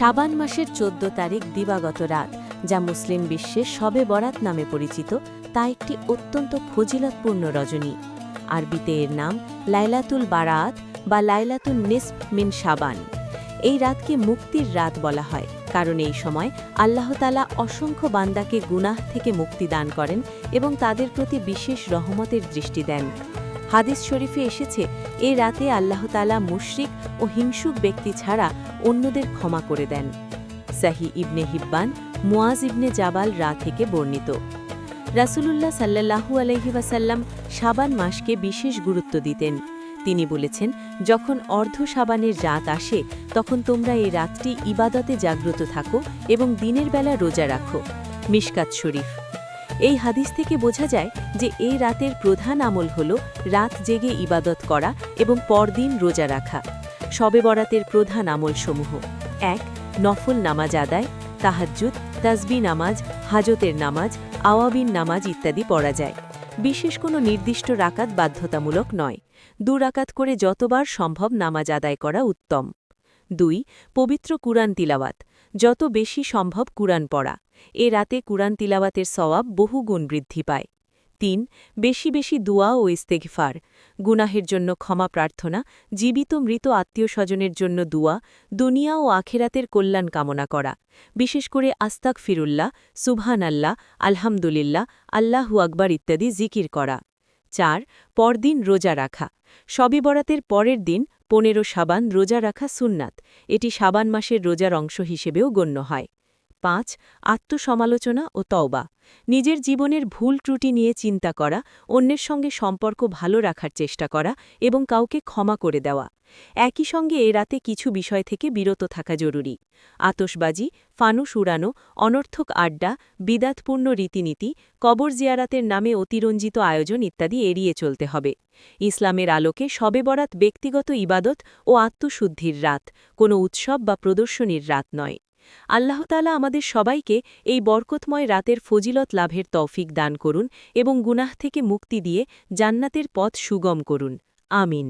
শাবান মাসের ১৪ তারিখ দিবাগত রাত, যা মুসলিম বিশ্বে শবে বরাত নামে পরিচিত, তা একটি অত্যন্ত ফজিলতপূর্ণ রজনী। আরবিতে এর নাম লাইলাতুল বারাত বা লাইলাতুন নিসফ মিন শাবান। এই রাতকে মুক্তির রাত বলা হয়, কারণ এই সময় আল্লাহ তাআলা অসংখ্য বান্দাকে গুনাহ থেকে মুক্তি দান করেন এবং তাদের প্রতি বিশেষ রহমতের দৃষ্টি দেন। হাদিস শরীফে এসেছে, এই রাতে আল্লাহ তাআলা মুশরিক ও হিংসুক ব্যক্তি ছাড়া অন্যদের ক্ষমা করে দেন। সাহিহ ইবনে হিব্বান, মুয়াজ ইবনে জাবাল থেকে বর্ণিত। রাসূলুল্লাহ সাল্লাল্লাহু আলাইহি ওয়াসাল্লাম শাবান মাসকে বিশেষ গুরুত্ব দিতেন। তিনি বলেছেন, যখন অর্ধ শাবানের রাত আসে তখন তোমরা এই রাতটি ইবাদতে জাগ্রত থাকো এবং দিনের বেলা রোজা রাখো। মিশকাত শরীফ। এই হাদিস থেকে বোঝা যায় যে এই রাতের প্রধান আমল হল রাত জেগে ইবাদত করা এবং পরদিন রোজা রাখা। শবে বরাতের প্রধান আমলসমূহ: ১. নফল নামাজ আদায়, তাহাজ্জুদ, তাসবিহ নামাজ, হাজতের নামাজ, আওয়াবিন নামাজ ইত্যাদি পড়া যায়। বিশেষ কোনো নির্দিষ্ট রাকাত বাধ্যতামূলক নয়। ২ রাকাত করে যতবার সম্ভব নামাজ আদায় করা উত্তম। ২. পবিত্র কুরআন তিলাওয়াত, যত বেশি সম্ভব কুরআন পড়া। এ রাতে কুরআন তিলাওয়াতের সওয়াব বহুগুণ বৃদ্ধি পায়। ৩. বেশি বেশি দুআ ও ইস্তেগফার, গুনাহের জন্য ক্ষমা প্রার্থনা, জীবিত মৃত আত্মীয়স্বজনের জন্য দুআ, দুনিয়া ও আখেরাতের কল্যাণ কামনা করা। বিশেষ করে আস্তাগফিরুল্লাহ, সুবহানাল্লাহ, আলহামদুলিল্লাহ, আল্লাহু আকবার ইত্যাদি জিকির করা। ৪. পরদিন রোজা রাখা। শবে বরাতের পরের দিন ১৫ শাবান রোজা রাখা সুন্নাত। এটি শাবান মাসের রোজার অংশ হিসেবেও গণ্য হয়। ৫. আত্মসমালোচনা ও তওবা, নিজের জীবনের ভুল ত্রুটি নিয়ে চিন্তা করা, অন্যের সঙ্গে সম্পর্ক ভালো রাখার চেষ্টা করা এবং কাউকে ক্ষমা করে দেওয়া। একই সঙ্গে এ রাতে কিছু বিষয় থেকে বিরত থাকা জরুরি। আতশবাজি, ফানুস উড়ানো, অনর্থক আড্ডা, বিদাতপূর্ণ রীতিনীতি, কবর জিয়ারাতের নামে অতিরঞ্জিত আয়োজন ইত্যাদি এড়িয়ে চলতে হবে। ইসলামের আলোকে শবে বরাত ব্যক্তিগত ইবাদত ও আত্মশুদ্ধির রাত, কোনো উৎসব বা প্রদর্শনীর রাত নয়। আল্লাহ তাআলা আমাদের সবাইকে এই বরকতময় রাতের ফজিলত লাভের তৌফিক দান করুন এবং গুনাহ থেকে মুক্তি দিয়ে জান্নাতের পথ সুগম করুন। আমিন।